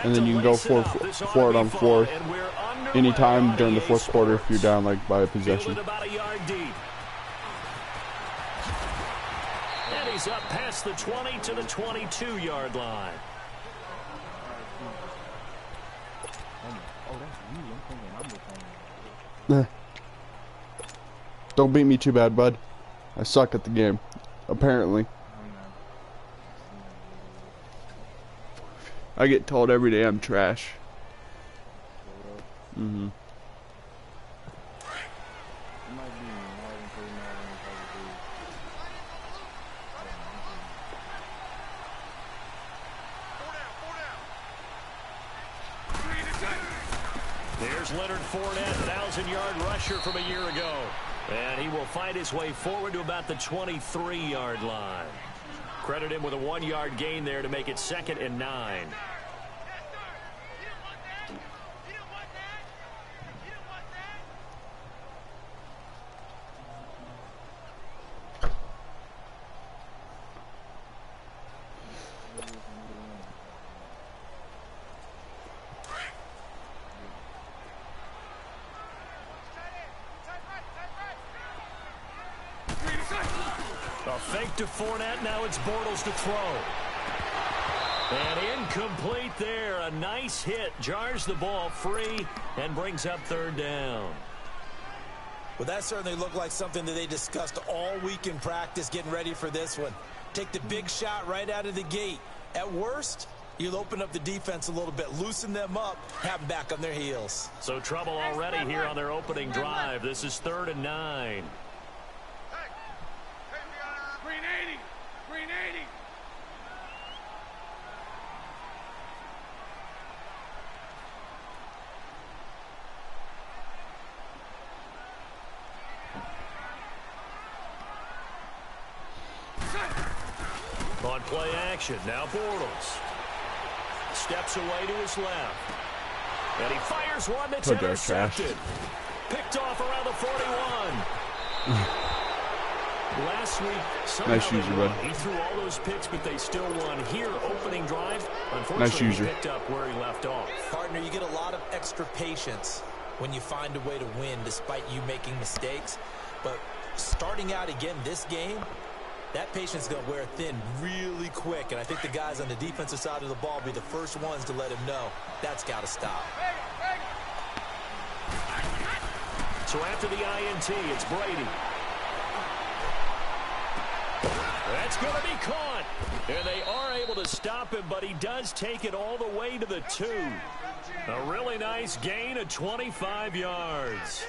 And then you can go for it on fourth anytime during the fourth quarter if you're down like by a possession. About a yard deep. And he's up past the 20 to the 22-yard line. Don't beat me too bad, bud. I suck at the game, apparently. I get told every day I'm trash. There's Leonard Fournette, 1,000-yard rusher from a year ago. And he will fight his way forward to about the 23-yard line. Credit him with a 1-yard gain there to make it 2nd and 9. Fake to Fournette. Now it's Bortles to throw. And incomplete there. A nice hit. Jars the ball free and brings up 3rd down. Well, that certainly looked like something that they discussed all week in practice getting ready for this one. Take the big shot right out of the gate. At worst, you'll open up the defense a little bit, loosen them up, have them back on their heels. So trouble already here on their opening drive. This is 3rd and 9. On play action, now Bortles. Steps away to his left. And he fires one that's intercepted. Picked off around the 41. Last week, somehow he threw all those picks, but they still won. Here, opening drive, unfortunately, he picked up where he left off. Partner, you get a lot of extra patience when you find a way to win despite you making mistakes. But starting out again this game, that patience is going to wear thin really quick, and I think the guys on the defensive side of the ball will be the first ones to let him know that's got to stop. So after the INT, it's Brady. That's going to be caught. And they are able to stop him, but he does take it all the way to the 2. A really nice gain of 25 yards.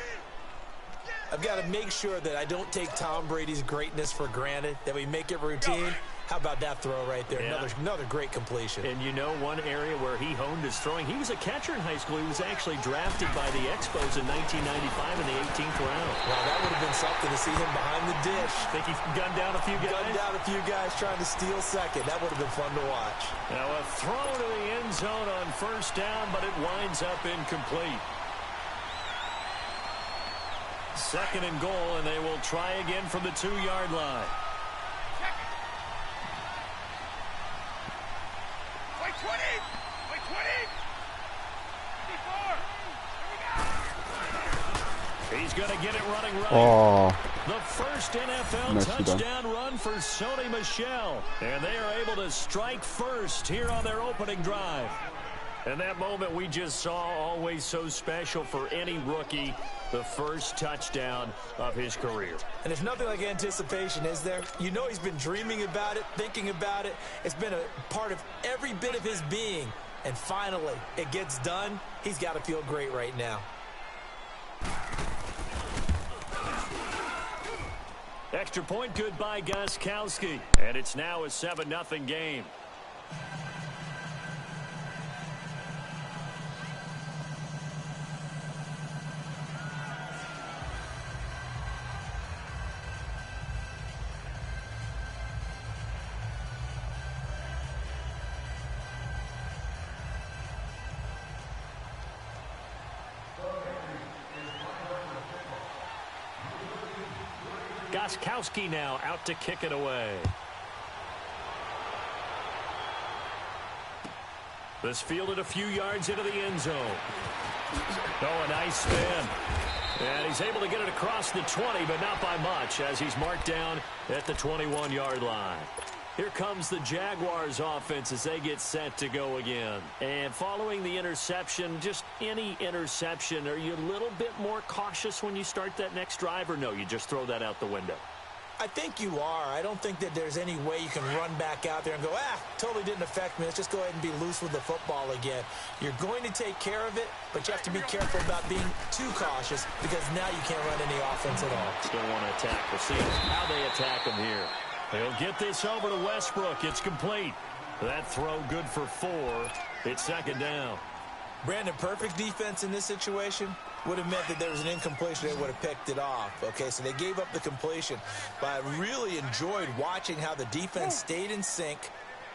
I've got to make sure that I don't take Tom Brady's greatness for granted, that we make it routine. How about that throw right there? Yeah. Another great completion. And you know one area where he honed his throwing, he was a catcher in high school. He was actually drafted by the Expos in 1995 in the 18th round. Wow, that would have been something to see him behind the dish. Think he gunned down a few guys? Gunned down a few guys trying to steal second. That would have been fun to watch. Now a throw to the end zone on 1st down, but it winds up incomplete. 2nd and goal, and they will try again from the 2-yard line. Wait 20! Wait 20! He's going to get it running right. Oh. The first NFL touchdown run for Sony Michel. And they are able to strike first here on their opening drive. And that moment we just saw, always so special for any rookie, the first touchdown of his career. And there's nothing like anticipation, is there? You know he's been dreaming about it, thinking about it. It's been a part of every bit of his being. And finally, it gets done. He's got to feel great right now. Extra point good by Gostkowski. And it's now a 7-0 game. Gostkowski now out to kick it away. This fielded a few yards into the end zone. Oh, a nice spin. And he's able to get it across the 20, but not by much, as he's marked down at the 21-yard line. Here comes the Jaguars offense as they get set to go again. And following the interception, just any interception, are you a little bit more cautious when you start that next drive, or no, you just throw that out the window? I think you are. I don't think that there's any way you can run back out there and go, totally didn't affect me. Let's just go ahead and be loose with the football again. You're going to take care of it, but you have to be careful about being too cautious because now you can't run any offense at all. Still want to attack. We'll see how they attack him here. They'll get this over to Westbrook. It's complete. That throw good for 4. It's second down. Brandon, perfect defense in this situation would have meant that there was an incompletion. They would have picked it off. Okay, so they gave up the completion. But I really enjoyed watching how the defense stayed in sync,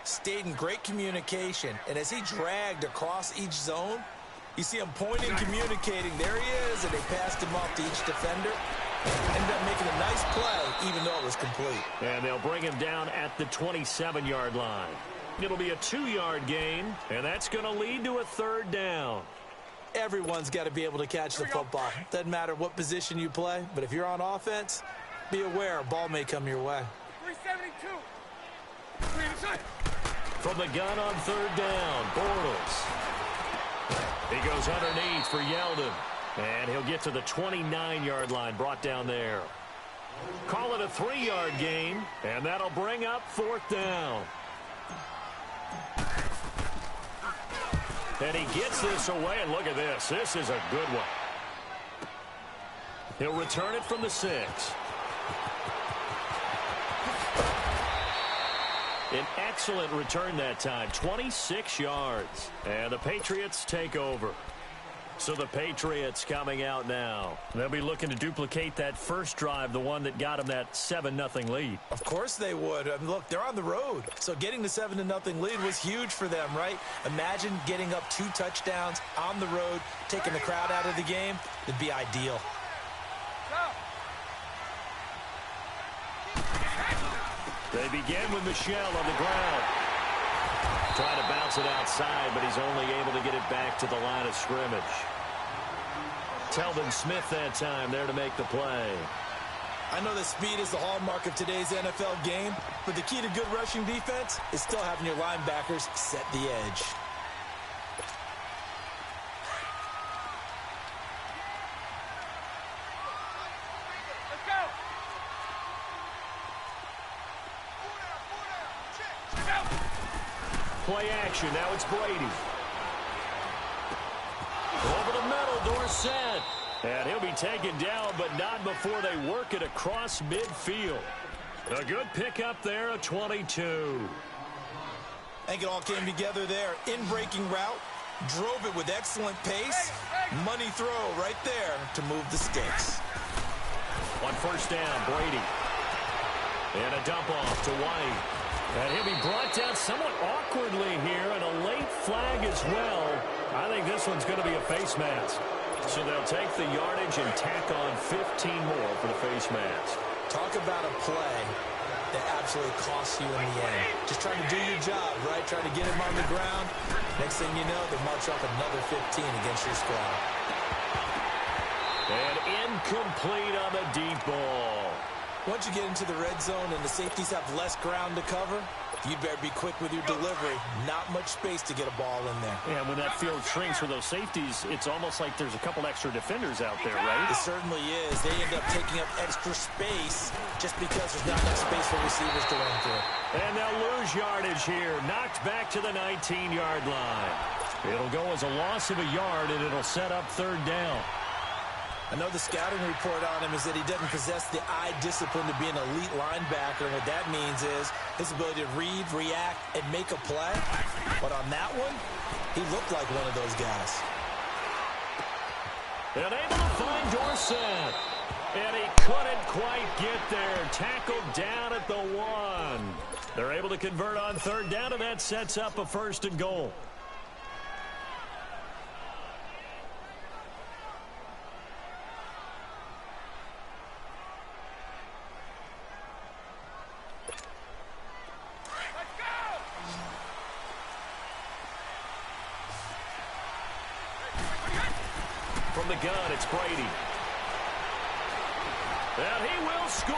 stayed in great communication. And as he dragged across each zone, you see him pointing, communicating. There he is, and they passed him off to each defender. Ended up making a nice play, even though it was complete. And they'll bring him down at the 27-yard line. It'll be a 2-yard gain, and that's going to lead to a third down. Everyone's got to be able to catch the football. Doesn't matter what position you play, but if you're on offense, be aware a ball may come your way. 372. From the gun on third down, Bortles. He goes underneath for Yeldon. And he'll get to the 29-yard line, brought down there. Call it a 3-yard gain, and that'll bring up fourth down. And he gets this away, and look at this. This is a good one. He'll return it from the 6. An excellent return that time, 26 yards. And the Patriots take over. So the Patriots coming out now. They'll be looking to duplicate that first drive, the one that got them that 7-0 lead. Of course they would. I mean, look, they're on the road. So getting the 7-0 lead was huge for them, right? Imagine getting up 2 touchdowns on the road, taking the crowd out of the game. It'd be ideal. They begin with Michel on the ground. Trying to bounce it outside, but he's only able to get it back to the line of scrimmage. Telvin Smith that time there to make the play. I know that speed is the hallmark of today's NFL game, but the key to good rushing defense is still having your linebackers set the edge. Play action. Now it's Brady. Over the middle, Dorsett. And he'll be taken down, but not before they work it across midfield. A good pickup there, a 22. I think it all came together there. In-breaking route, drove it with excellent pace. Money throw right there to move the sticks. On first down, Brady. And a dump off to White. And he'll be brought down somewhat awkwardly here, and a late flag as well. I think this one's going to be a face mask. So they'll take the yardage and tack on 15 more for the face mask. Talk about a play that absolutely costs you in the end. Just trying to do your job, right? Trying to get him on the ground. Next thing you know, they march off another 15 against your squad. And incomplete on the deep ball. Once you get into the red zone and the safeties have less ground to cover, you better be quick with your delivery. Not much space to get a ball in there. Yeah, when that field shrinks for those safeties, it's almost like there's a couple extra defenders out there, right? It certainly is. They end up taking up extra space just because there's not enough space for receivers to run through. And they'll lose yardage here. Knocked back to the 19-yard line. It'll go as a loss of a yard, and it'll set up third down. I know the scouting report on him is that he doesn't possess the eye discipline to be an elite linebacker. And what that means is his ability to read, react, and make a play. But on that one, he looked like one of those guys. And able to find Dorsett. And he couldn't quite get there. Tackled down at the 1. They're able to convert on third down, and that sets up a 1st and goal. From the gun, it's Brady. And he will score.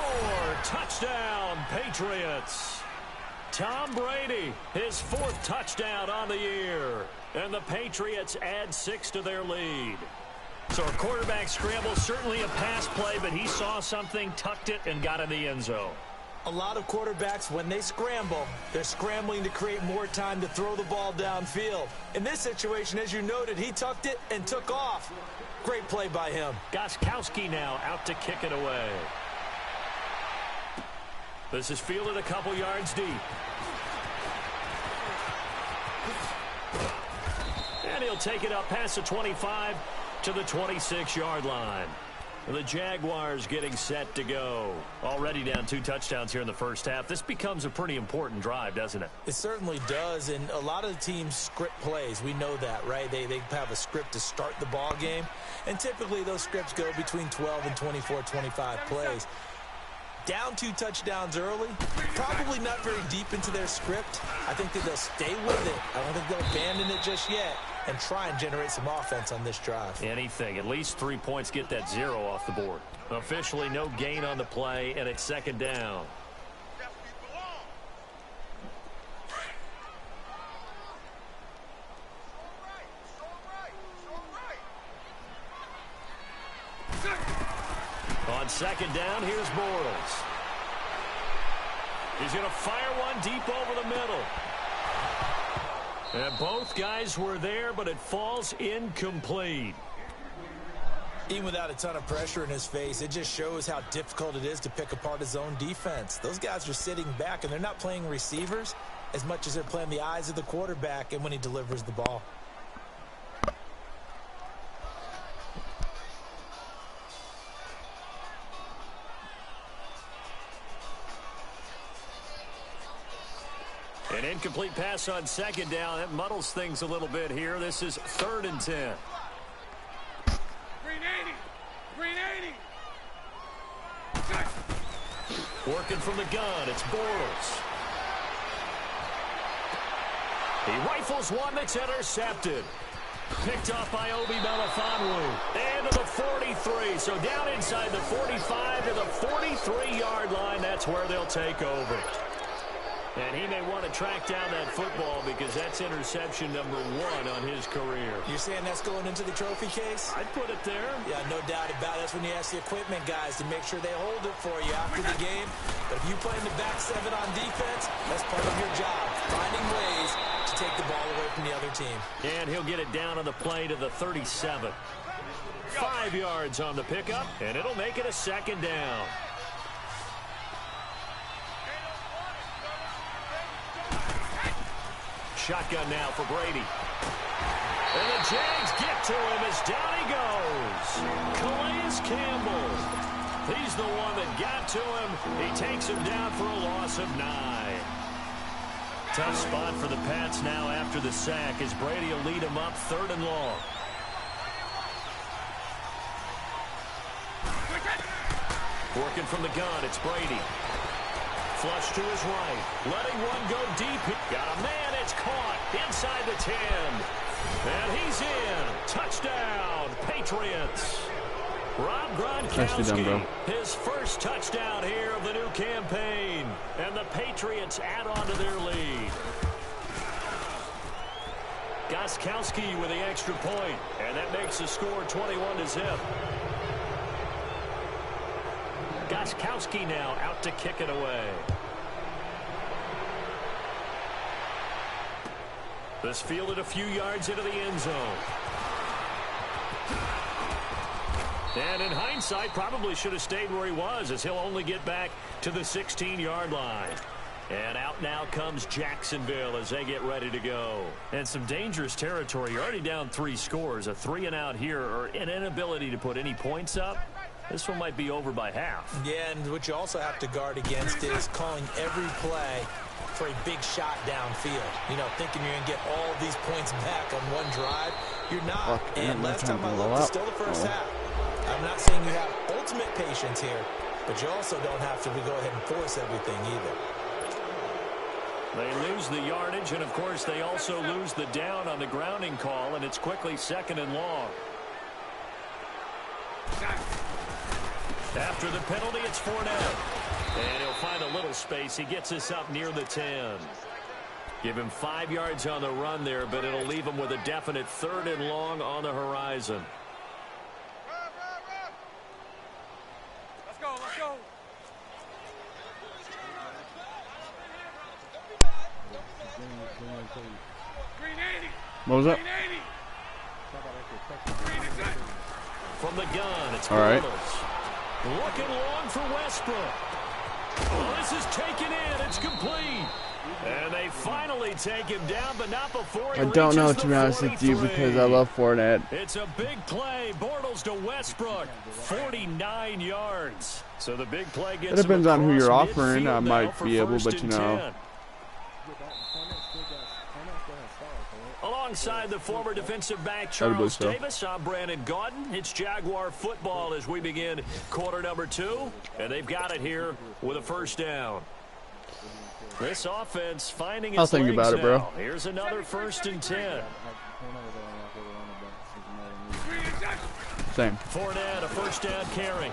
Touchdown, Patriots. Tom Brady, his 4th touchdown on the year. And the Patriots add 6 to their lead. So a quarterback scramble, certainly a pass play, but he saw something, tucked it, and got in the end zone. A lot of quarterbacks, when they scramble, they're scrambling to create more time to throw the ball downfield. In this situation, as you noted, he tucked it and took off. Great play by him. Gostkowski now out to kick it away. This is fielded a couple yards deep. And he'll take it up past the 25 to the 26-yard line. The Jaguars getting set to go. Already down 2 touchdowns here in the first half. This becomes a pretty important drive, doesn't it? It certainly does, and a lot of the teams script plays. We know that, right? They have a script to start the ball game, and typically those scripts go between 12 and 24, 25 plays. Down 2 touchdowns early, probably not very deep into their script. I think that they'll stay with it. I don't think they'll abandon it just yet and try and generate some offense on this drive. Anything. At least 3 points, get that 0 off the board. Officially no gain on the play, and it's 2nd down. On 2nd down, here's Bortles. He's going to fire one deep over the middle. And both guys were there, but it falls incomplete. Even without a ton of pressure in his face, it just shows how difficult it is to pick apart his own defense. Those guys are sitting back, and they're not playing receivers as much as they're playing the eyes of the quarterback and when he delivers the ball. An incomplete pass on 2nd down. That muddles things a little bit here. This is 3rd and 10. Green 80. Green 80. Working from the gun, it's Bortles. He rifles one that's intercepted. Picked off by Obi Melifonwu. Into the 43. So down inside the 45 to the 43-yard line. That's where they'll take over. And he may want to track down that football because that's interception number 1 on his career. You're saying that's going into the trophy case? I'd put it there. Yeah, no doubt about it. That's when you ask the equipment guys to make sure they hold it for you after the game. But if you play in the back 7 on defense, that's part of your job, finding ways to take the ball away from the other team. And he'll get it down on the play to the 37. 5 yards on the pickup, and it'll make it a 2nd down. Shotgun now for Brady. And the Jags get to him as down he goes. Calais Campbell. He's the one that got to him. He takes him down for a loss of 9. Tough spot for the Pats now after the sack as Brady will lead him up 3rd and long. Working from the gun, it's Brady. Flush to his right. Letting one go deep. Got a man. It's caught inside the 10. And he's in. Touchdown, Patriots. Rob Gronkowski, his first touchdown here of the new campaign. And the Patriots add on to their lead. Gostkowski with the extra point. And that makes the score 21-0. Gostkowski now out to kick it away. This fielded a few yards into the end zone. And in hindsight, probably should have stayed where he was as he'll only get back to the 16-yard line. And out now comes Jacksonville as they get ready to go. And some dangerous territory. You're already down 3 scores. A 3-and-out here or an inability to put any points up. This one might be over by half. Yeah, and what you also have to guard against is calling every play for a big shot downfield. You know, thinking you're going to get all these points back on one drive. You're not. And last time I looked, it's still the first half. I'm not saying you have ultimate patience here, but you also don't have to go ahead and force everything either. They lose the yardage, and, of course, they also lose the down on the grounding call, and it's quickly 2nd and long. After the penalty, it's Fournette. And he'll find a little space. He gets us up near the 10. Give him 5 yards on the run there, but it'll leave him with a definite 3rd and long on the horizon. Let's go, let's go. What was that? From the gun, it's all right. Looking long for Westbrook. Oh, this is taken in. It's complete. And they finally take him down, but not before he I don't know, reaches to be honest with you, because I love Fournette. It's a big play. Bortles to Westbrook. 49 yards. So the big play gets It depends on who you're offering. midfield I now might for be able, 1st but and you know. 10. Alongside the former defensive back Charles Davis, I'm Brandon Gaudin. It's Jaguar football as we begin quarter number 2. And they've got it here with a 1st down. This offense finding its I'll think about it, bro. Here's another 1st and 10. Same. Fournette, a 1st down carry.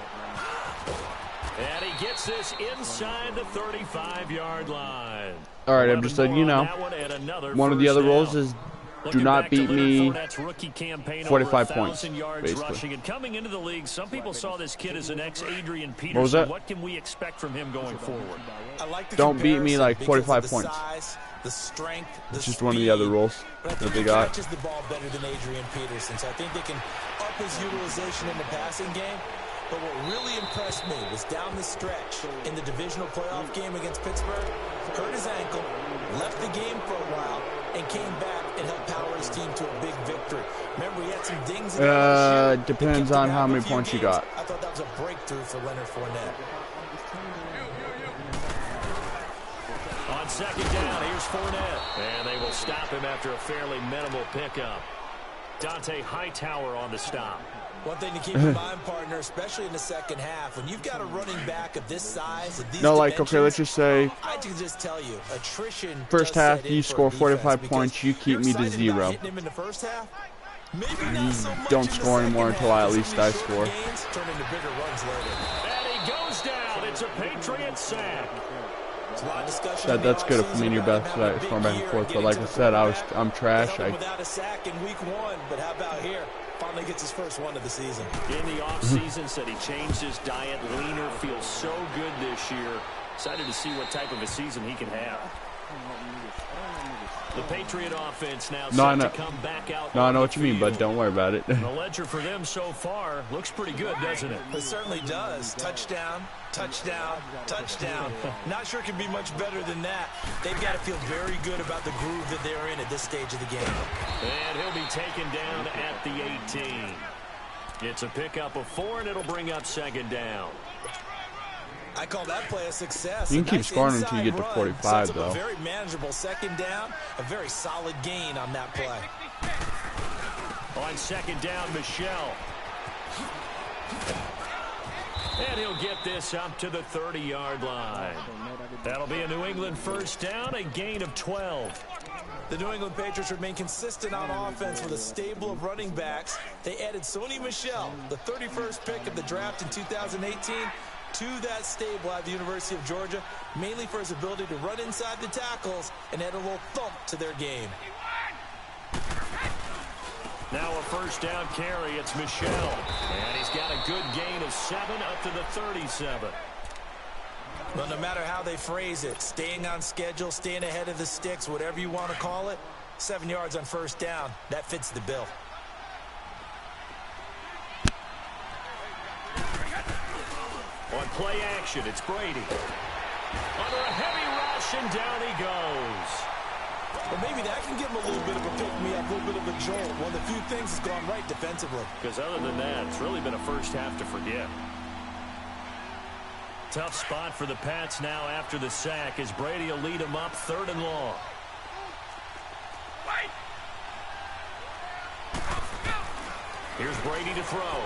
And he gets this inside the 35-yard line. All right, I'm just letting you know. One of the other rules is do not beat me 45 points, basically. And coming into the league, some people saw this kid as an ex-Adrian Peterson. What was that? What can we expect from him going forward? I like the Don't beat me like 45 the points. Size, the strength, the It's just one of the other rules that they got. He catches the ball better than Adrian Peterson, so I think they can up his utilization in the passing game. But what really impressed me was down the stretch in the divisional playoff game against Pittsburgh, hurt his ankle, left the game for a while, and came back and helped power his team to a big victory. Remember, he had some dings in depends on how many points you got. I thought that was a breakthrough for Leonard Fournette. On 2nd down, here's Fournette. And they will stop him after a fairly minimal pickup. Dante Hightower on the stop. One thing to keep in mind, partner, especially in the second half, when you've got a running back of this size, of these okay, let's just say I can just tell you, attrition. First half, you score 45 points, you keep me to 0. Him in the first half, maybe You not so much don't in the score anymore second until I half, at as least some I of these score. short gains turn into bigger runs later. And he goes down. It's a Patriot sack. A lot of discussion That's good if me and your best scoring back and forth. But like I said, I'm trash. Without a sack in week 1, but how about here? Finally gets his first one of the season. In the offseason, said he changed his diet, leaner, feels so good this year. Excited to see what type of a season he can have. The Patriot offense now set to come back out. No, I know what you mean, but don't worry about it. The ledger for them so far looks pretty good, doesn't it? It certainly does. Touchdown, touchdown, touchdown. Not sure it can be much better than that. They've got to feel very good about the groove that they're in at this stage of the game. And he'll be taken down at the 18. It's a pickup of 4, and it'll bring up 2nd down. I call that play a success. You can keep scoring until you get to 45, though. A very manageable 2nd down, a very solid gain on that play. On 2nd down, Michelle. And he'll get this up to the 30-yard line. That'll be a New England 1st down, a gain of 12. The New England Patriots remain consistent on offense with a stable of running backs. They added Sony Michel, the 31st pick of the draft in 2018, to that stable at the University of Georgia, mainly for his ability to run inside the tackles and add a little thump to their game. Now a 1st down carry, it's Michel. And he's got a good gain of 7 up to the 37. Well, no matter how they phrase it, staying on schedule, staying ahead of the sticks, whatever you want to call it, 7 yards on 1st down, that fits the bill. On play action, it's Brady. Under a heavy rush, and down he goes. Well, maybe that can give him a little bit of a pick-me-up, a little bit of a jolt. One of the few things that's gone right defensively. Because other than that, it's really been a first half to forget. Tough spot for the Pats now after the sack as Brady will lead them up 3rd and long. Here's Brady to throw.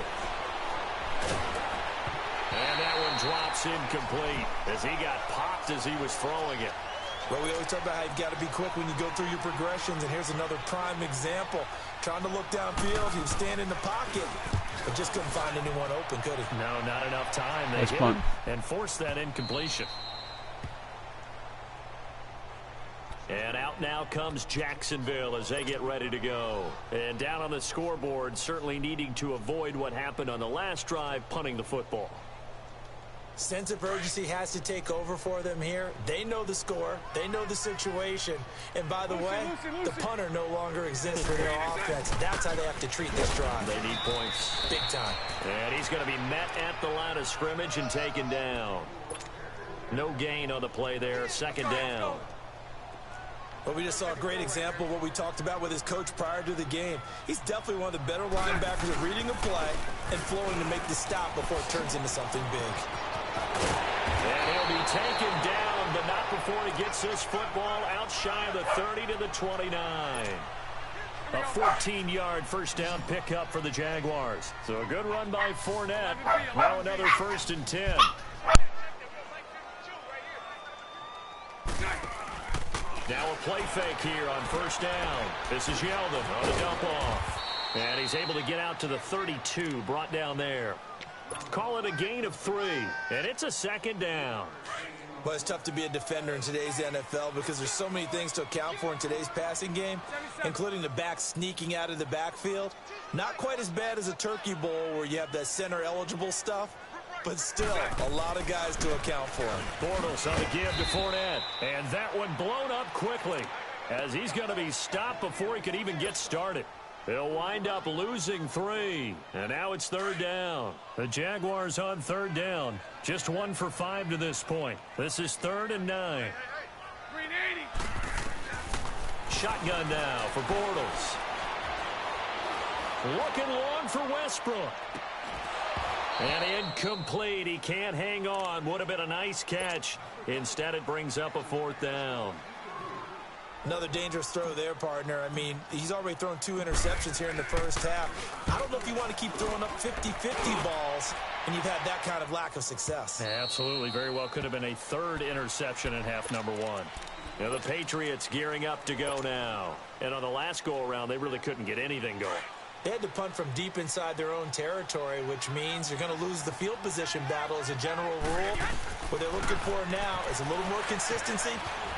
And that one drops incomplete as he got popped as he was throwing it. Well, we always talk about how you've got to be quick when you go through your progressions, and here's another prime example. trying to look downfield. He was standing in the pocket, but just couldn't find anyone open, could he? No, not enough time. They Nice hit punt. and forced that incompletion. And out now comes Jacksonville as they get ready to go. And down on the scoreboard, certainly needing to avoid what happened on the last drive, punting the football. Sense of urgency has to take over for them here. They know the score. They know the situation. And by the way, the punter no longer exists for their offense. That's how they have to treat this drive. They need points. Big time. And he's going to be met at the line of scrimmage and taken down. No gain on the play there. Second down. Well, we just saw a great example of what we talked about with his coach prior to the game. He's definitely one of the better linebackers at reading a play and flowing to make the stop before it turns into something big. And he'll be taken down, but not before he gets this football out shy of the 30 to the 29. A 14-yard first down pickup for the Jaguars. So a good run by Fournette. Now another 1st and 10. Now a play fake here on first down. This is Yeldon on the dump off. And he's able to get out to the 32, brought down there. Call it a gain of 3, and it's a second down. Well, it's tough to be a defender in today's NFL because there's so many things to account for in today's passing game, including the back sneaking out of the backfield. Not quite as bad as a turkey bowl where you have that center-eligible stuff, but still a lot of guys to account for. Bortles on the give to Fournette, and that one blown up quickly as he's going to be stopped before he could even get started. They'll wind up losing 3, and now it's third down. The Jaguars on third down, just 1 for 5 to this point. This is 3rd and 9. Shotgun now for Bortles. Looking long for Westbrook. And incomplete. He can't hang on. Would have been a nice catch. Instead, it brings up a 4th down. Another dangerous throw there, partner. I mean, he's already thrown 2 interceptions here in the first half. I don't know if you want to keep throwing up 50-50 balls, and you've had that kind of lack of success. Absolutely. Very well could have been a 3rd interception in half number 1. Now the Patriots gearing up to go now. And on the last go-around, they really couldn't get anything going. They had to punt from deep inside their own territory, which means you're going to lose the field position battle as a general rule. What they're looking for now is a little more consistency,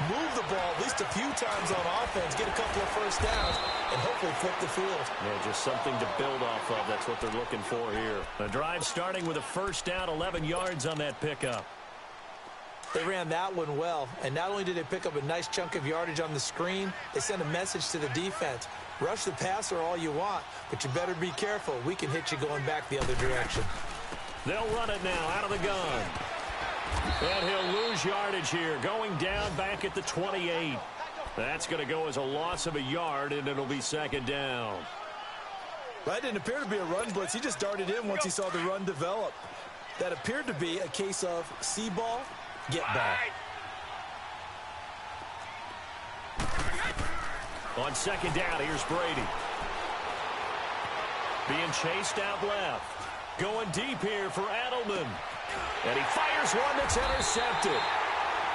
move the ball at least a few times on offense, get a couple of first downs, and hopefully flip the field. Yeah, just something to build off of. That's what they're looking for here. The drive starting with a first down, 11 yards on that pickup. They ran that one well, and not only did they pick up a nice chunk of yardage on the screen, they sent a message to the defense. Rush the passer all you want, but you better be careful. We can hit you going back the other direction. They'll run it now out of the gun. And he'll lose yardage here, going down back at the 28. That's going to go as a loss of a yard, and it'll be 2nd down. That didn't appear to be a run blitz. He just darted in once he saw the run develop. That appeared to be a case of see ball, get ball. On 2nd down, here's Brady. Being chased out left. Going deep here for Edelman. And he fires one that's intercepted.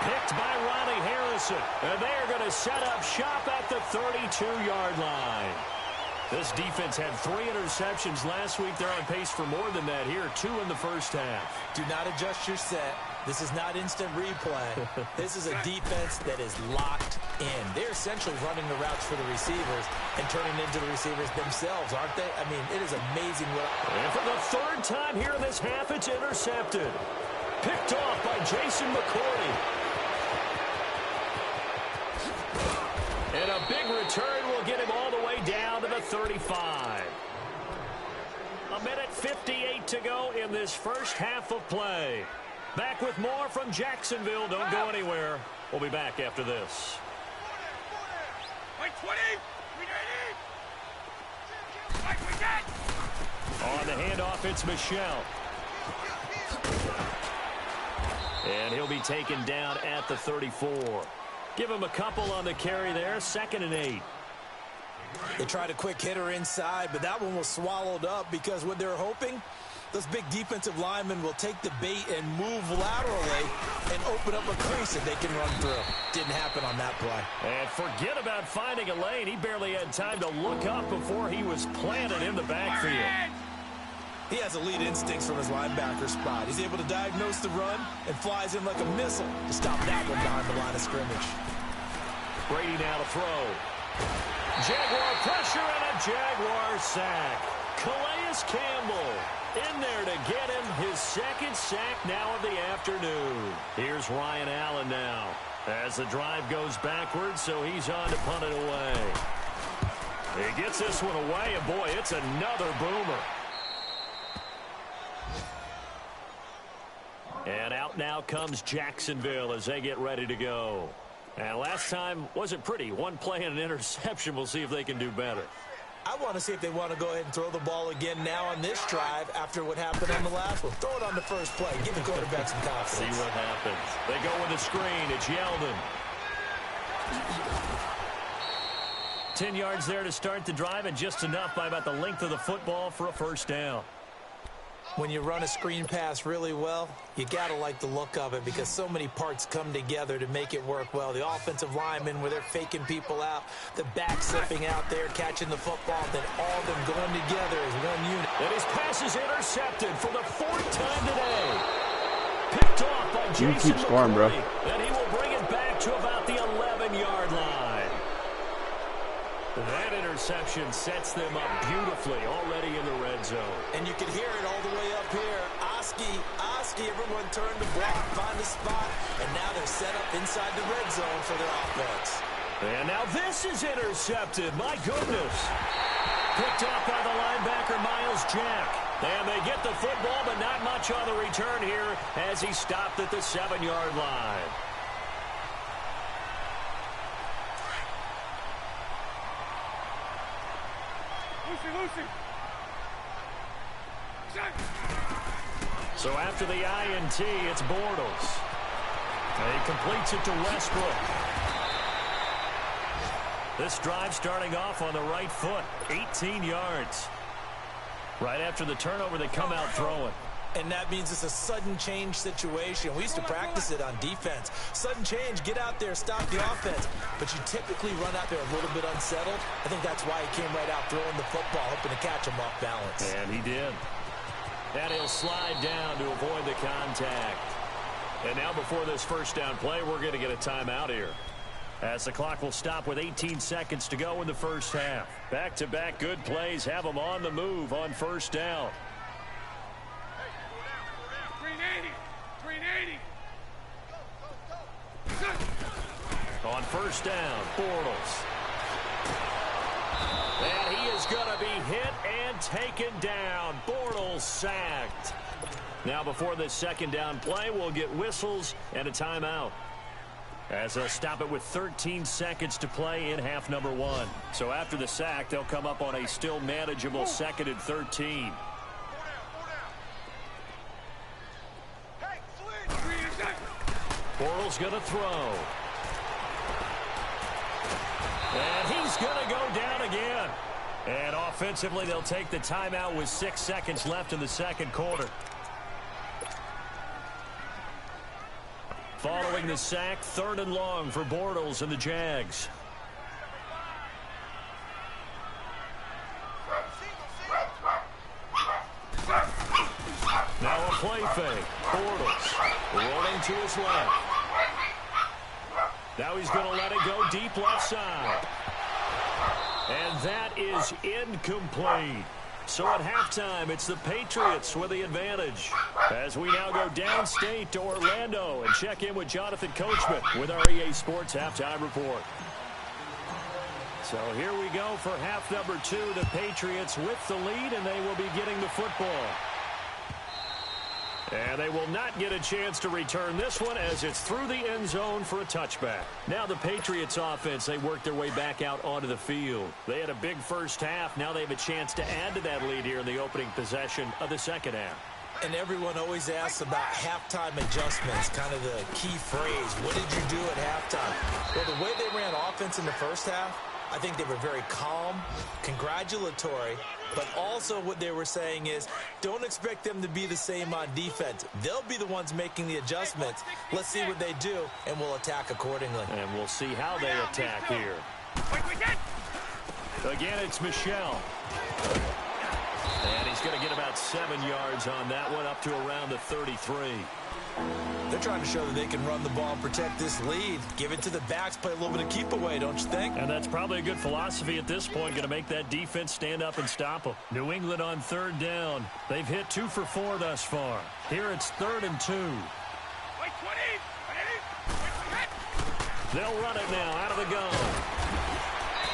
Picked by Ronnie Harrison. And they are going to set up shop at the 32-yard line. This defense had 3 interceptions last week. They're on pace for more than that here. 2 in the first half. Do not adjust your set. This is not instant replay. This is a defense that is locked in. They're essentially running the routes for the receivers and turning into the receivers themselves, aren't they? I mean, it is amazing what... And for the 3rd time here in this half, it's intercepted. Picked off by Jason McCourty. And a big return will get him all the way down to the 35. A minute 58 to go in this first half of play. Back with more from Jacksonville. Don't go anywhere. We'll be back after this. On the handoff, it's Michelle. And he'll be taken down at the 34. Give him a couple on the carry there. 2nd and 8. They tried a quick hitter inside, but that one was swallowed up because what they're hoping Those big defensive linemen will take the bait and move laterally and open up a crease that they can run through. Didn't happen on that play. And forget about finding a lane. He barely had time to look up before he was planted in the backfield. He has elite instincts from his linebacker spot. He's able to diagnose the run and flies in like a missile to stop that one behind the line of scrimmage. Brady now to throw. Jaguar pressure and a Jaguar sack. Calais Campbell in there to get him his second sack now of the afternoon. Here's Ryan Allen now as the drive goes backwards, so he's on to punt it away. He gets this one away, and boy, it's another boomer. And out now comes Jacksonville as they get ready to go. And last time wasn't pretty. One play and an interception. We'll see if they can do better. I want to see if they want to go ahead and throw the ball again now on this drive after what happened on the last one. Throw it on the first play. Give the quarterback some confidence. See what happens. They go with the screen. It's Yeldon. 10 yards there to start the drive, and just enough by about the length of the football for a first down. When you run a screen pass really well, you got to like the look of it because so many parts come together to make it work well. The offensive linemen, where they're faking people out, the back slipping out there, catching the football, then all of them going together as one unit. And his pass is intercepted for the fourth time today. Picked off by Jason You keep scoring, bro. And he will bring it back to about the 11-yard line. That interception sets them up beautifully already in the red zone. And you can hear it all the way up here. Oski, everyone turned to block, find a spot, and now they're set up inside the red zone for their offense. And now this is intercepted. My goodness. Picked off by the linebacker, Miles Jack. And they get the football, but not much on the return here as he stopped at the 7-yard line. Lucy. So after the INT, it's Bortles. And he completes it to Westbrook. This drive starting off on the right foot, 18 yards. Right after the turnover, they come out throwing. And that means it's a sudden change situation. We used to practice it on defense. Sudden change, get out there, stop the offense. But you typically run out there a little bit unsettled. I think that's why he came right out throwing the football, hoping to catch him off balance. And he did. And he'll slide down to avoid the contact. And now before this first down play, we're going to get a timeout here, as the clock will stop with 18 seconds to go in the first half. Back-to-back good plays have them on the move on first down. 380. On first down, Bortles. And he is going to be hit and taken down. Bortles sacked. Now before this second down play, we'll get whistles and a timeout, as they'll stop it with 13 seconds to play in half number one. So after the sack, they'll come up on a still manageable 2nd and 13. Bortles going to throw. And he's going to go down again. And offensively, they'll take the timeout with 6 seconds left in the second quarter. Following the sack, 3rd and long for Bortles and the Jags. Now a play fake. Bortles rolling to his left. Now he's going to let it go deep left side. And that is incomplete. So at halftime, it's the Patriots with the advantage, as we now go downstate to Orlando and check in with Jonathan Coachman with our EA Sports Halftime Report. So here we go for half number 2. The Patriots with the lead, and they will be getting the football. And they will not get a chance to return this one, as it's through the end zone for a touchback. Now the Patriots offense, they work their way back out onto the field. They had a big first half. Now they have a chance to add to that lead here in the opening possession of the second half. And everyone always asks about halftime adjustments, kind of the key phrase. What did you do at halftime? Well, the way they ran offense in the first half, I think they were very calm, congratulatory, but also what they were saying is don't expect them to be the same on defense. They'll be the ones making the adjustments. Let's see what they do, and we'll attack accordingly. And we'll see how they attack here. Again, it's Michel. And he's going to get about 7 yards on that one, up to around the 33. They're trying to show that they can run the ball and protect this lead. Give it to the backs, play a little bit of keep away, don't you think? And that's probably a good philosophy at this point, going to make that defense stand up and stop them. New England on 3rd down. They've hit 2 for 4 thus far. Here it's 3rd and 2. They'll run it now out of the gun.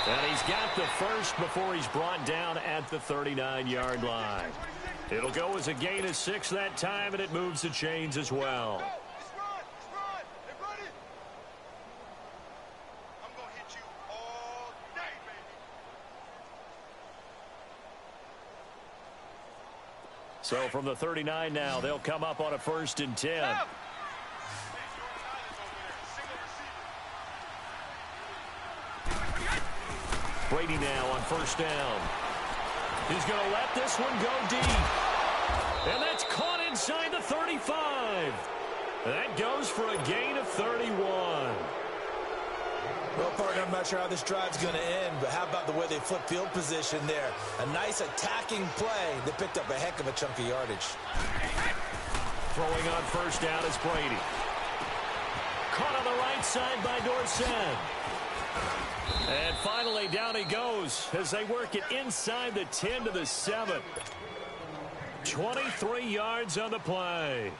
And he's got the first before he's brought down at the 39-yard line. It'll go as a gain of 6 that time, and it moves the chains as well. So from the 39 now, they'll come up on a 1st and 10. Brady now on 1st down. He's going to let this one go deep. And that's caught inside the 35. That goes for a gain of 31. Well, partner, I'm not sure how this drive's going to end, but how about the way they flip field position there? A nice attacking play that picked up a heck of a chunk of yardage. Throwing on 1st down is Brady. Caught on the right side by Dorsett. And finally, down he goes as they work it inside the 10 to the 7. 23 yards on the play.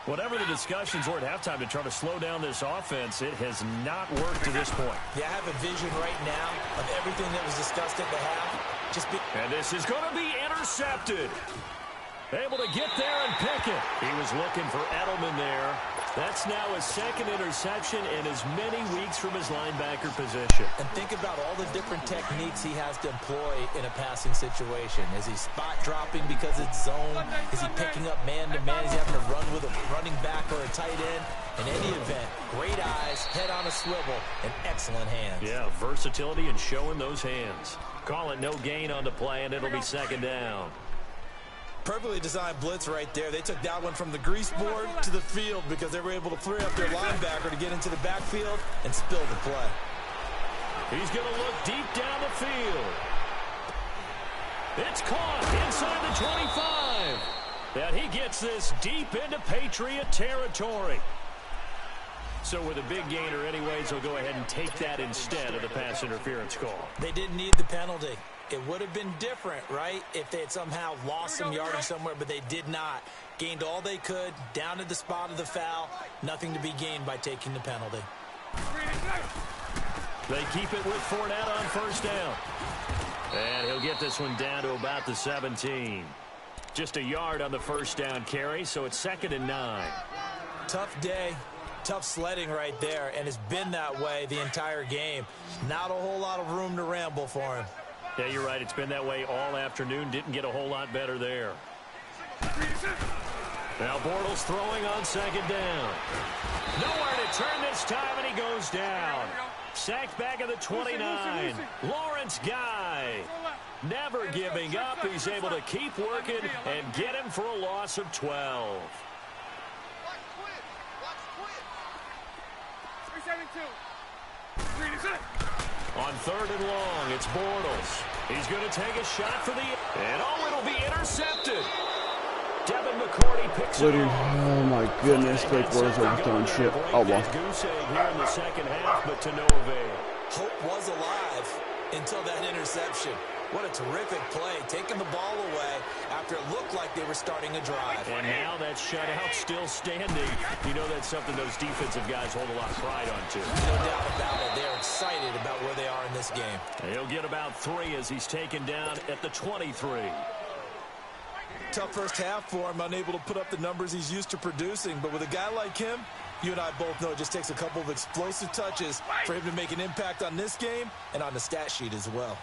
Whatever the discussions were at halftime to try to slow down this offense, it has not worked to this point. Yeah, I have a vision right now of everything that was discussed at the half. And this is going to be intercepted. Able to get there and pick it. He was looking for Edelman there. That's now his 2nd interception in as many weeks from his linebacker position. And think about all the different techniques he has to employ in a passing situation. Is he spot dropping because it's zone? Is he picking up man-to-man? Is he having to run with a running back or a tight end? In any event, great eyes, head on a swivel, and excellent hands. Yeah, versatility and showing those hands. Call it no gain on the play, and it'll be 2nd down. Perfectly designed blitz right there. They took that one from the grease board to the field because they were able to free up their linebacker to get into the backfield and spill the play. He's going to look deep down the field. It's caught inside the 25. And he gets this deep into Patriot territory. So with a big gainer anyways, they'll go ahead and take that instead of the pass interference call. They didn't need the penalty. It would have been different, right, if they had somehow lost some yardage somewhere, but they did not. Gained all they could, down at the spot of the foul. Nothing to be gained by taking the penalty. They keep it with Fournette on 1st down. And he'll get this one down to about the 17. Just a yard on the 1st down carry, so it's 2nd and 9. Tough day. Tough sledding right there, and it's been that way the entire game. Not a whole lot of room to ramble for him. Yeah, you're right. It's been that way all afternoon. Didn't get a whole lot better there. Now Bortles throwing on 2nd down. Nowhere to turn this time, and he goes down. Sacked back at the 29. Lawrence Guy. Never giving up. He's able to keep working and get him for a loss of 12. On 3rd and long, it's Bortles. He's going to take a shot for the... And it'll be intercepted. Devin McCourty picks it up. Oh my goodness, Blake Bortles overthrowing shit. Oh well. Goose egg here in the 2nd half, but to no avail. Hope was alive until that interception. What a terrific play, taking the ball away after it looked like they were starting a drive. And now that shutout still standing. You know that's something those defensive guys hold a lot of pride on, too. No doubt about it. They're excited about where they are in this game. And he'll get about 3 as he's taken down at the 23. Tough first half for him, unable to put up the numbers he's used to producing. But with a guy like him, you and I both know it just takes a couple of explosive touches for him to make an impact on this game and on the stat sheet as well.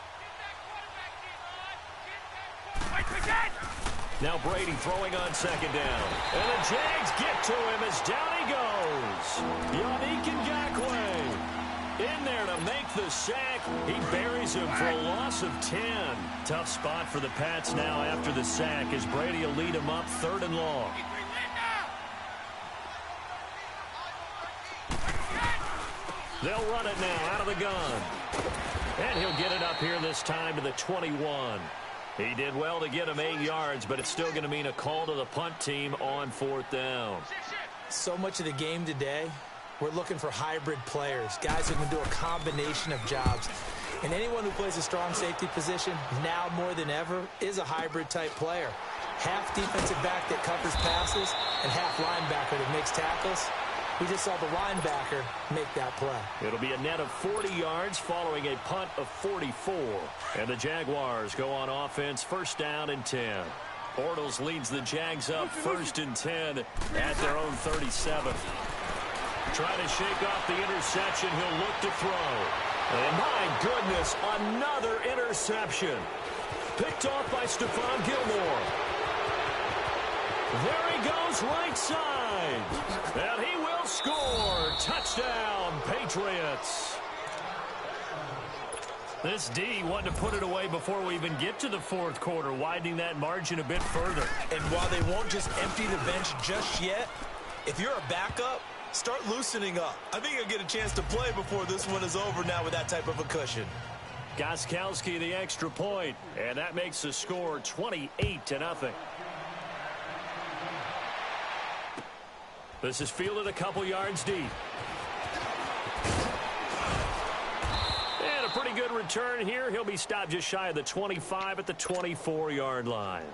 Now Brady throwing on 2nd down. And the Jags get to him as down he goes. Yannick Ngakoue. In there to make the sack. He buries him for a loss of 10. Tough spot for the Pats now after the sack as Brady will lead him up 3rd and long. They'll run it now out of the gun. And he'll get it up here this time to the 21. He did well to get him 8 yards, but it's still going to mean a call to the punt team on 4th down. So much of the game today, we're looking for hybrid players, guys who can do a combination of jobs. And anyone who plays a strong safety position, now more than ever, is a hybrid-type player. Half defensive back that covers passes and half linebacker that makes tackles. We just saw the linebacker make that play. It'll be a net of 40 yards following a punt of 44. And the Jaguars go on offense 1st down and 10. Bortles leads the Jags up 1st and 10 at their own 37. Trying to shake off the interception. He'll look to throw. And my goodness, another interception. Picked off by Stephon Gilmore. There he goes right side. And he will score. Touchdown, Patriots. This D wanted to put it away before we even get to the 4th quarter, widening that margin a bit further. And while they won't just empty the bench just yet, if you're a backup, start loosening up. I think you'll get a chance to play before this one is over now with that type of a cushion. Gostkowski the extra point, and that makes the score 28-0. This is fielded a couple yards deep. And a pretty good return here. He'll be stopped just shy of the 25 at the 24-yard line.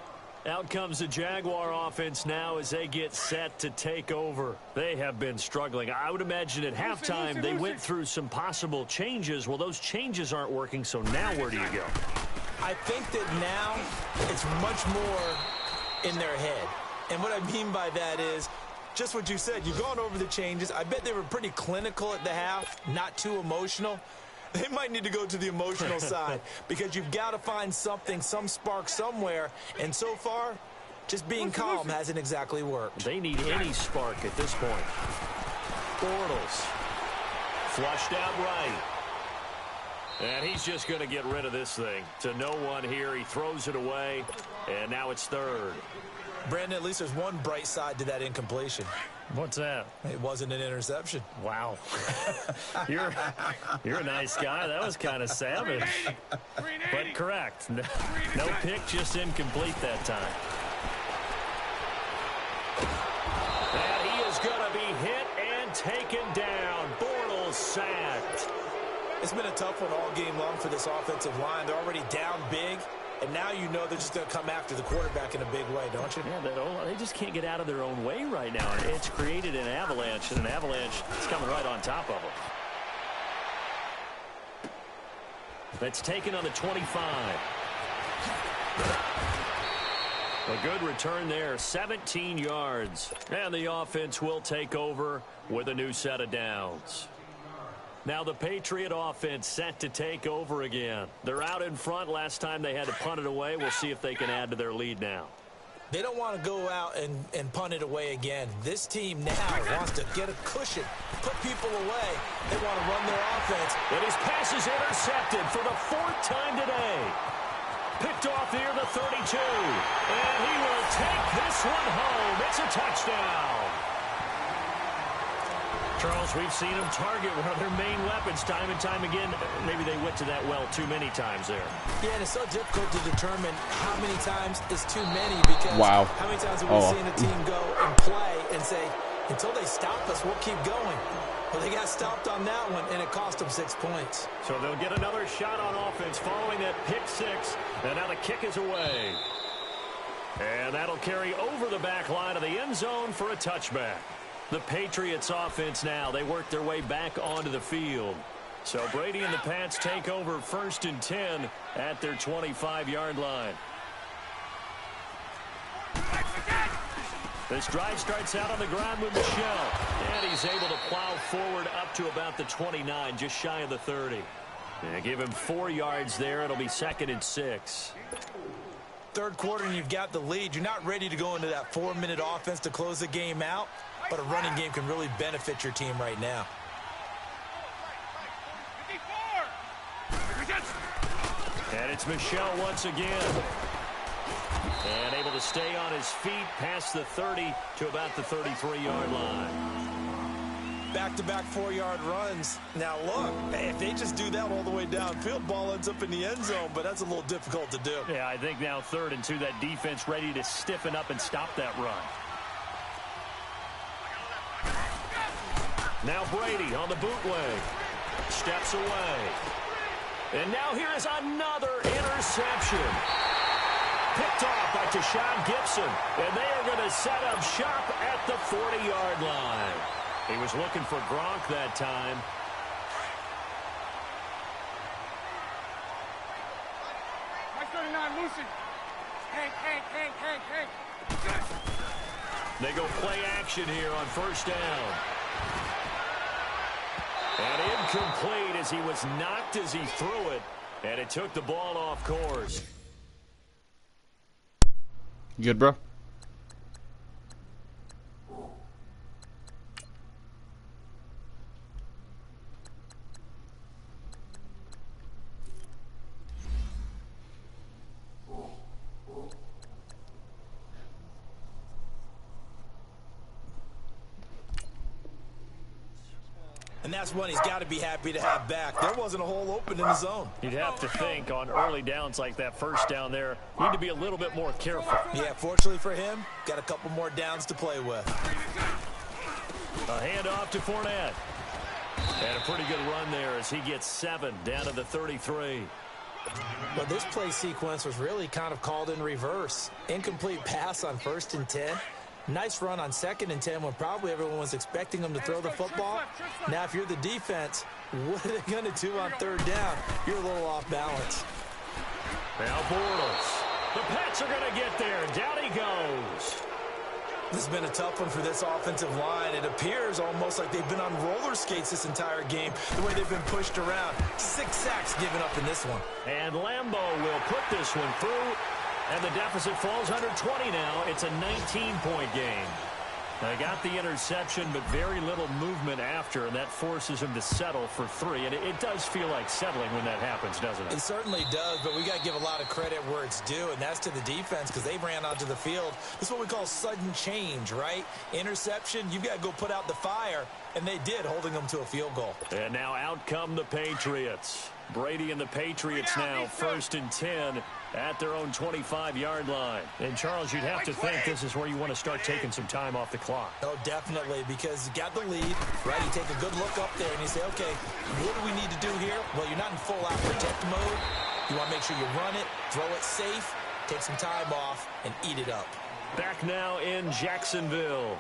Out comes the Jaguar offense now as they get set to take over. They have been struggling. I would imagine at halftime they went through some possible changes. Well, those changes aren't working, so now where do you go? I think that now it's much more in their head. And what I mean by that is just what you said. You've gone over the changes. I bet they were pretty clinical at the half, not too emotional. They might need to go to the emotional side because you've got to find something, some spark somewhere. And so far, just being calm hasn't exactly worked. They need any spark at this point. Bortles flushed out right. And he's just going to get rid of this thing. To no one here. He throws it away. And now it's 3rd. Brandon, at least there's one bright side to that incompletion. What's that? It wasn't an interception. Wow. You're a nice guy. That was kind of savage. But correct. No pick, just incomplete that time. And he is going to be hit and taken down. Bortles sacked. It's been a tough one all game long for this offensive line. They're already down big. And now you know they're just going to come after the quarterback in a big way, don't you? Yeah, they just can't get out of their own way right now. It's created an avalanche, and an avalanche is coming right on top of them. That's taken on the 25. A good return there, 17 yards. And the offense will take over with a new set of downs. Now the Patriot offense set to take over again. They're out in front. Last time they had to punt it away. We'll see if they can add to their lead now. They don't want to go out and punt it away again. This team now wants to get a cushion, put people away. They want to run their offense. And his pass is intercepted for the 4th time today. Picked off near the 32. And he will take this one home. It's a touchdown. Charles, we've seen them target one of their main weapons time and time again. Maybe they went to that well too many times there. Yeah, and it's so difficult to determine how many times is too many because how many times have we seen a team go and play and say, until they stop us, we'll keep going. Well, they got stopped on that one, and it cost them 6 points. So they'll get another shot on offense following that pick 6. And now the kick is away. And that'll carry over the back line of the end zone for a touchback. The Patriots offense now, they work their way back onto the field. So Brady and the Pats take over 1st and 10 at their 25-yard line. This drive starts out on the ground with Michel. And he's able to plow forward up to about the 29, just shy of the 30. And give him 4 yards there. It'll be 2nd and 6. 3rd quarter and you've got the lead. You're not ready to go into that 4-minute offense to close the game out. But a running game can really benefit your team right now. And it's Michel once again. And able to stay on his feet past the 30 to about the 33-yard line. Back-to-back 4-yard runs. Now, look, if they just do that all the way downfield, ball ends up in the end zone, but that's a little difficult to do. Yeah, I think now 3rd and 2, that defense ready to stiffen up and stop that run. Now Brady on the bootleg. Steps away. And now here is another interception. Picked off by Tashawn Gibson. And they are going to set up shop at the 40-yard line. He was looking for Gronk that time. My 39, Lucy. Hank. They go play action here on 1st down. And incomplete as he was knocked as he threw it. And it took the ball off course. You good, bro? And that's one he's got to be happy to have back. There wasn't a hole open in the zone. You'd have to think on early downs like that 1st down there, you need to be a little bit more careful. Yeah, fortunately for him, got a couple more downs to play with. A handoff to Fournette. And a pretty good run there as he gets 7 down to the 33. Well, this play sequence was really kind of called in reverse. Incomplete pass on 1st and 10. Nice run on 2nd and 10 when probably everyone was expecting him to throw the football. Now, if you're the defense, what are they going to do on 3rd down? You're a little off balance. Now Bortles. The Pats are going to get there. Down he goes. This has been a tough one for this offensive line. It appears almost like they've been on roller skates this entire game, the way they've been pushed around. 6 sacks given up in this one. And Lambeau will put this one through. And the deficit falls under 20 now. It's a 19-point game. They got the interception, but very little movement after, and that forces him to settle for 3. And it does feel like settling when that happens, doesn't it? It certainly does, but we got to give a lot of credit where it's due, and that's to the defense because they ran onto the field. This is what we call sudden change, right? Interception, you've got to go put out the fire, and they did, holding them to a field goal. And now out come the Patriots. Brady and the Patriots now 1st and 10 at their own 25-yard line. And, Charles, you'd have to think this is where you want to start taking some time off the clock. Oh, definitely, because you got the lead, right? You take a good look up there and you say, okay, what do we need to do here? Well, you're not in full-out protect mode. You want to make sure you run it, throw it safe, take some time off, and eat it up. Back now in Jacksonville.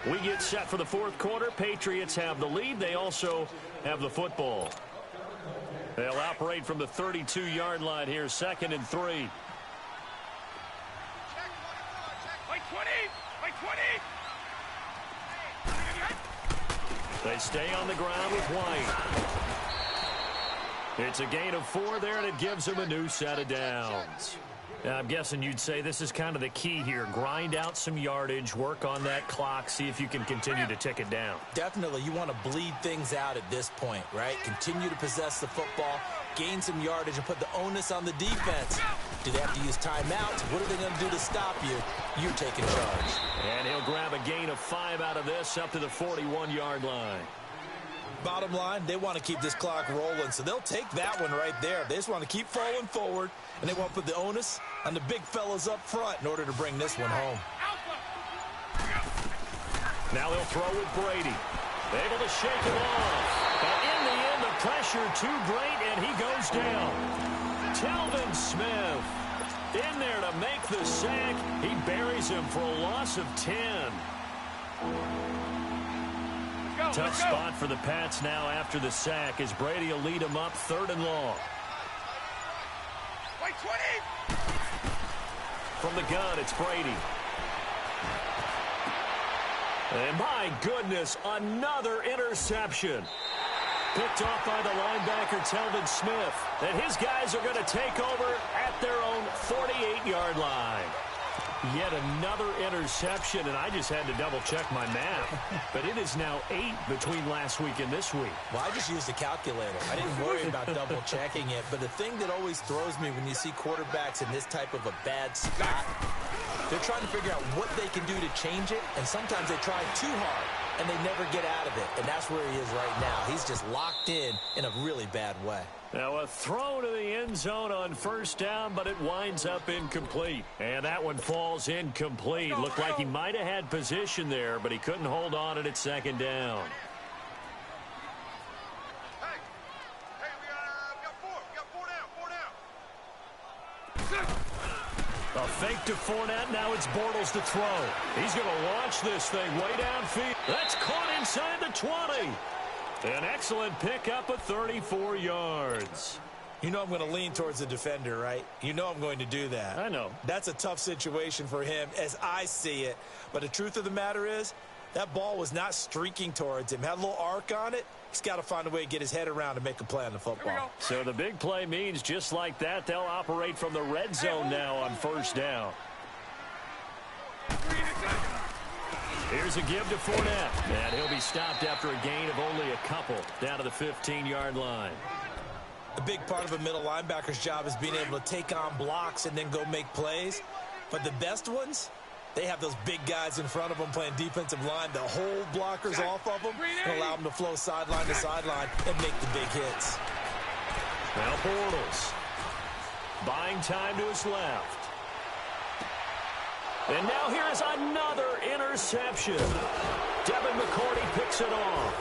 We get set for the 4th quarter. Patriots have the lead. They also have the football. They'll operate from the 32-yard line here, 2nd and 3. Like 20! Like 20! They stay on the ground with White. It's a gain of 4 there, and it gives them a new set of downs. Now, I'm guessing you'd say this is kind of the key here. Grind out some yardage, work on that clock, see if you can continue to tick it down. Definitely. You want to bleed things out at this point, right? Continue to possess the football, gain some yardage, and put the onus on the defense. Do they have to use timeouts? What are they going to do to stop you? You're taking charge. And he'll grab a gain of 5 out of this up to the 41-yard line. Bottom line, they want to keep this clock rolling, so they'll take that one right there. They just want to keep falling forward, and they want to put the onus on the big fellas up front in order to bring this one home. Now he'll throw with Brady. Able to shake it off. But in the end, the pressure too great, and he goes down. Telvin Smith in there to make the sack. He buries him for a loss of 10. Tough spot for the Pats now after the sack as Brady will lead them up 3rd and long. Like 20! From the gun, it's Brady. And my goodness, another interception. Picked off by the linebacker, Telvin Smith. And his guys are going to take over at their own 48-yard line. Yet another interception, and I just had to double-check my math. But it is now 8 between last week and this week. Well, I just used a calculator. I didn't worry about double-checking it. But the thing that always throws me when you see quarterbacks in this type of a bad spot, they're trying to figure out what they can do to change it, and sometimes they try too hard, and they never get out of it. And that's where he is right now. He's just locked in a really bad way. Now a throw to the end zone on first down, but it winds up incomplete. And that one falls incomplete. Looked like he might have had position there, but he couldn't hold on at second down. Hey, we got four down. A fake to Fournette. Now it's Bortles to throw. He's going to launch this thing way downfield. That's caught inside the 20. An excellent pickup of 34 yards. You know I'm going to lean towards the defender, right? You know I'm going to do that. I know. That's a tough situation for him as I see it. But the truth of the matter is, that ball was not streaking towards him. Had a little arc on it. He's got to find a way to get his head around and make a play on the football. So the big play means just like that, they'll operate from the red zone now on first down. Here's a give to Fournette, and he'll be stopped after a gain of only a couple down to the 15-yard line. A big part of a middle linebacker's job is being able to take on blocks and then go make plays. But the best ones, they have those big guys in front of them playing defensive line to hold blockers off of them and allow them to flow sideline to sideline and make the big hits. Now Bortles buying time to his left. And now here is another interception. Devin McCourty picks it off.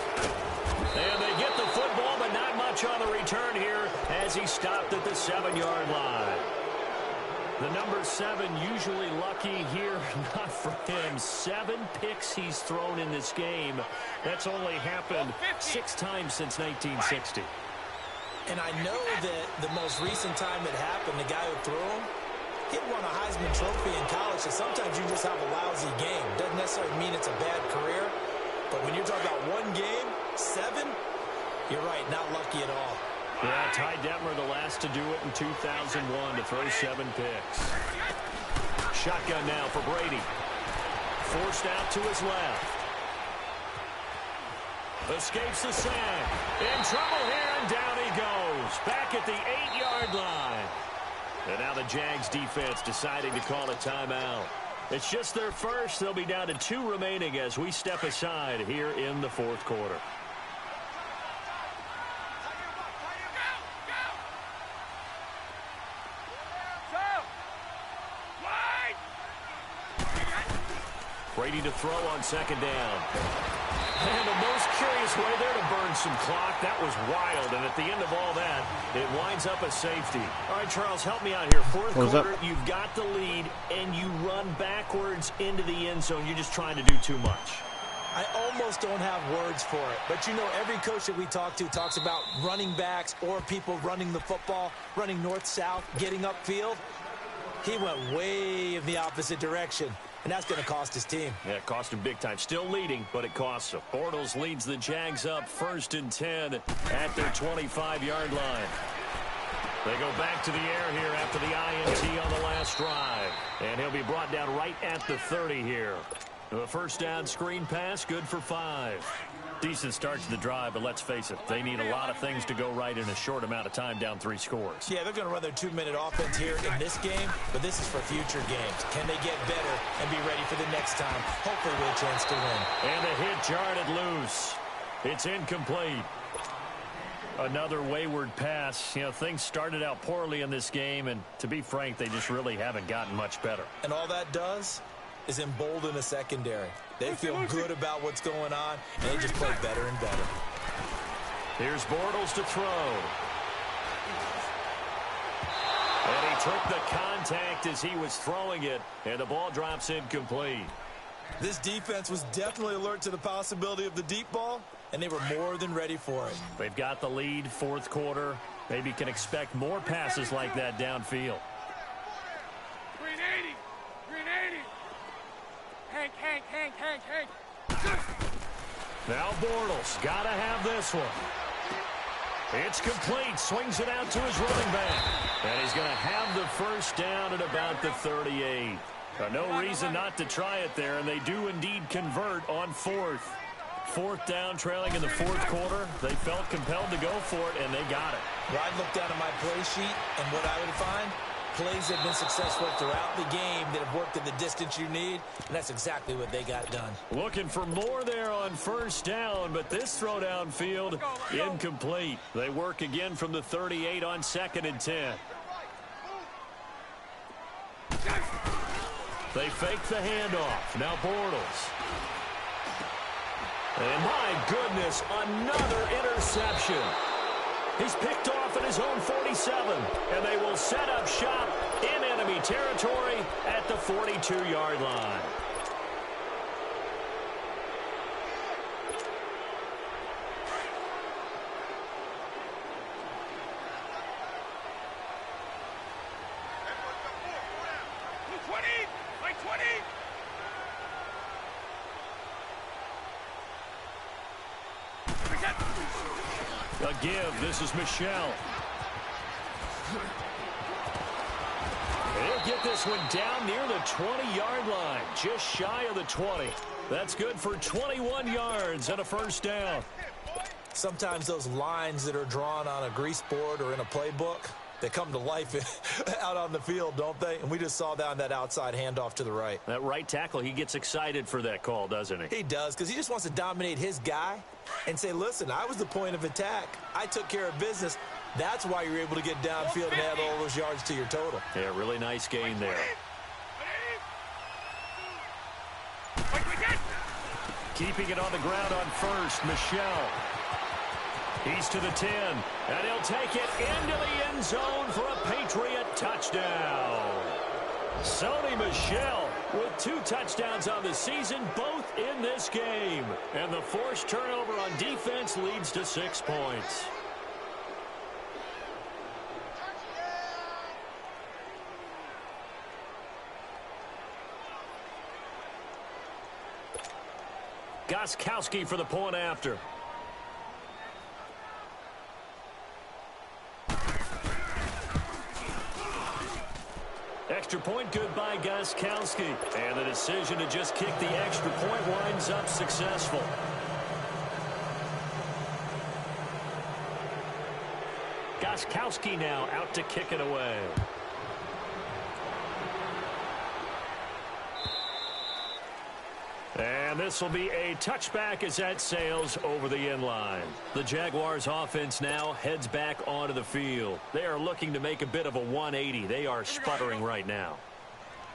And they get the football, but not much on the return here as he stopped at the 7-yard line. The number 7 usually lucky here, not for him. 7 picks he's thrown in this game. That's only happened 6 times since 1960. And I know that the most recent time it happened, the guy who threw him, he won a Heisman Trophy in college, so sometimes you just have a lousy game. Doesn't necessarily mean it's a bad career, but when you're talking about one game, 7, you're right, not lucky at all. Yeah, Ty Detmer, the last to do it in 2001 to throw 7 picks. Shotgun now for Brady. Forced out to his left. Escapes the sack. In trouble here, and down he goes. Back at the 8-yard line. And now the Jags defense deciding to call a timeout. It's just their first. They'll be down to 2 remaining as we step aside here in the 4th quarter. Brady to throw on second down. And the most curious way there to burn some clock. That was wild. And at the end of all that, it winds up a safety. All right, Charles, help me out here. 4th quarter, you've got the lead, and you run backwards into the end zone. You're just trying to do too much. I almost don't have words for it. But, you know, every coach that we talk to talks about running backs or people running the football, running north-south, getting upfield. He went way in the opposite direction. And that's going to cost his team. Yeah, it cost him big time. Still leading, but it costs him. Bortles leads the Jags up 1st and 10 at their 25-yard line. They go back to the air here after the INT on the last drive. And he'll be brought down right at the 30 here. The first down screen pass, good for 5. Decent start to the drive, but let's face it, they need a lot of things to go right in a short amount of time, down 3 scores. Yeah, they're going to run their 2-minute offense here in this game, but this is for future games. Can they get better and be ready for the next time? Hopefully with a chance to win. And the hit jarred it loose. It's incomplete. Another wayward pass. You know, things started out poorly in this game, and to be frank, they just really haven't gotten much better. And all that does is embolden a secondary. They feel good about what's going on, and they just play better and better. Here's Bortles to throw. And he took the contact as he was throwing it, and the ball drops incomplete. This defense was definitely alert to the possibility of the deep ball, and they were more than ready for it. They've got the lead, 4th quarter. Maybe can expect more passes like that downfield. Green 80. Green 80. Hank. Now Bortles, gotta have this one. It's complete, swings it out to his running back. And he's gonna have the first down at about the 38. No reason not to try it there, and they do indeed convert on fourth. Fourth down, trailing in the fourth quarter. They felt compelled to go for it, and they got it. Well, I'd look down at my play sheet, and what I would find, plays have been successful throughout the game that have worked at the distance you need, and that's exactly what they got done. Looking for more there on first down, but this throw downfield incomplete. They work again from the 38 on 2nd and 10. They fake the handoff. Now Bortles. And my goodness, another interception. He's picked off at his own 47, and they will set up shop in enemy territory at the 42-yard line. A give. This is Michelle. He'll get this one down near the 20-yard line, just shy of the 20. That's good for 21 yards and a first down. Sometimes those lines that are drawn on a grease board or in a playbook, they come to life out on the field, don't they? And we just saw that on that outside handoff to the right. That right tackle, he gets excited for that call, doesn't he? He does, because he just wants to dominate his guy and say, listen, I was the point of attack. I took care of business. That's why you're able to get downfield and add all those yards to your total. Yeah, really nice gain there. Keeping it on the ground on first, Michelle. He's to the 10, and he'll take it into the end zone for a Patriot touchdown. Sony Michel with 2 touchdowns on the season, both in this game. And the forced turnover on defense leads to 6 points. Gostkowski for the point after. Extra point good by Gostkowski. And the decision to just kick the extra point winds up successful. Gostkowski now out to kick it away. And this will be a touchback as that sails over the end line. The Jaguars offense now heads back onto the field. They are looking to make a bit of a 180. They are sputtering right now.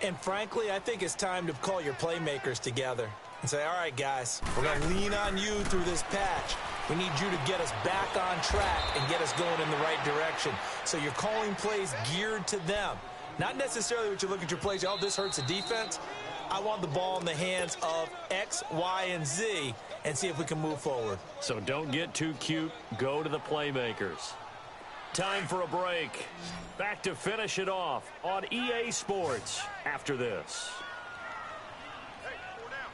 And frankly, I think it's time to call your playmakers together and say, all right, guys, we're going to lean on you through this patch. We need you to get us back on track and get us going in the right direction. So you're calling plays geared to them. Not necessarily what you look at your plays, oh, this hurts the defense. I want the ball in the hands of X, Y, and Z and see if we can move forward. So don't get too cute. Go to the playmakers. Time for a break. Back to finish it off on EA Sports after this. Hey, 4 down.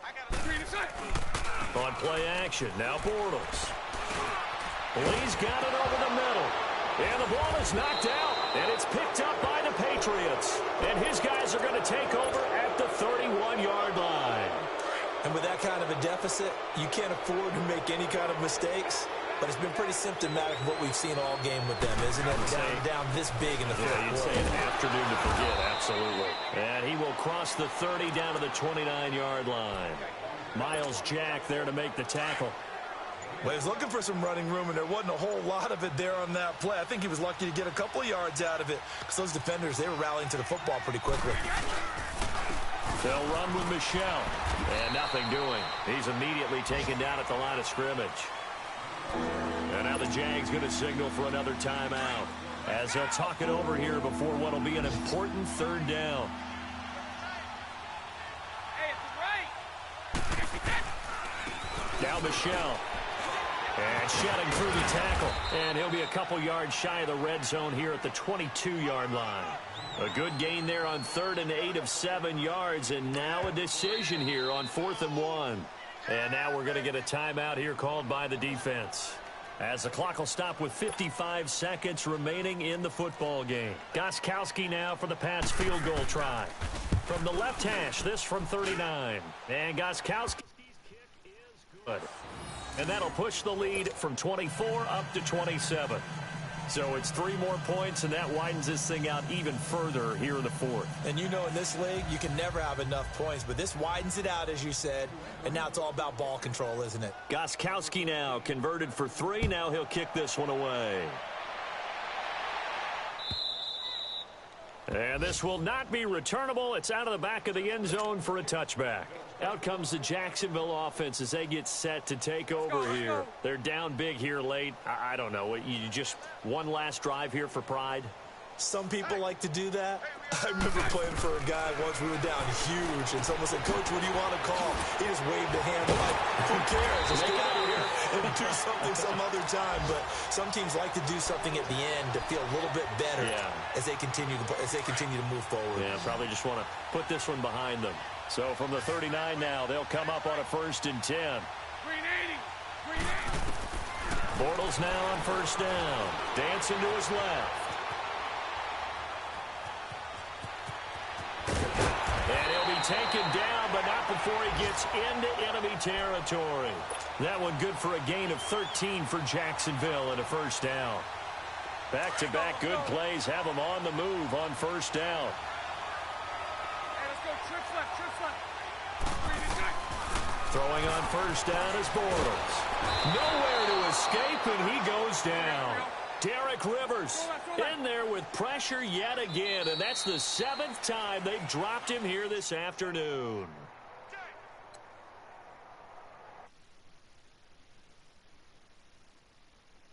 I got a On play action, now Bortles. Lee's got it over the middle. And the ball is knocked out, and it's picked up by the Patriots. And his guys are going to take over at the 31-yard line. And with that kind of a deficit, you can't afford to make any kind of mistakes. But it's been pretty symptomatic of what we've seen all game with them, isn't it? Down this big in the fourth quarter. You'd say an afternoon to forget, absolutely. And he will cross the 30 down to the 29-yard line. Myles Jack there to make the tackle. Well, he was looking for some running room, and there wasn't a whole lot of it there on that play. I think he was lucky to get a couple of yards out of it because those defenders, they were rallying to the football pretty quickly. They'll run with Michel, and nothing doing. He's immediately taken down at the line of scrimmage. And now the Jags going to signal for another timeout as they'll talk it over here before what will be an important third down. Hey, it's right. Now Michel. And shedding through the tackle. And he'll be a couple yards shy of the red zone here at the 22-yard line. A good gain there on 3rd and 8 of 7 yards. And now a decision here on 4th and 1. And now we're going to get a timeout here called by the defense. As the clock will stop with 55 seconds remaining in the football game. Gostkowski now for the Pats field goal try. From the left hash, this from 39. And Gostkowski's kick is good. And that'll push the lead from 24 up to 27. So it's 3 more points, and that widens this thing out even further here in the fourth. And you know in this league, you can never have enough points, but this widens it out, as you said, and now it's all about ball control, isn't it? Gostkowski now converted for 3. Now he'll kick this one away. And this will not be returnable. It's out of the back of the end zone for a touchback. Out comes the Jacksonville offense as they get set to take over here. They're down big here late. I don't know. You just one last drive here for pride? Some people like to do that. I remember playing for a guy once. We were down huge, and someone said, "Coach, what do you want to call?" He just waved a hand. I'm like, who cares? Let's get out of here and do something some other time. But some teams like to do something at the end to feel a little bit better as they continue to move forward. Yeah, probably just want to put this one behind them. So from the 39 now, they'll come up on a 1st and 10. Green 80. Green 80. Bortles now on 1st down. Dancing to his left. And he'll be taken down, but not before he gets into enemy territory. That one good for a gain of 13 for Jacksonville and a 1st down. Back-to-back good plays have them on the move on 1st down. Hey, let's go. Trips left. Trips left. Green is good. Throwing on 1st down is Bortles. Nowhere to escape, and he goes down. Derek Rivers in there with pressure yet again, and that's the 7th time they've dropped him here this afternoon.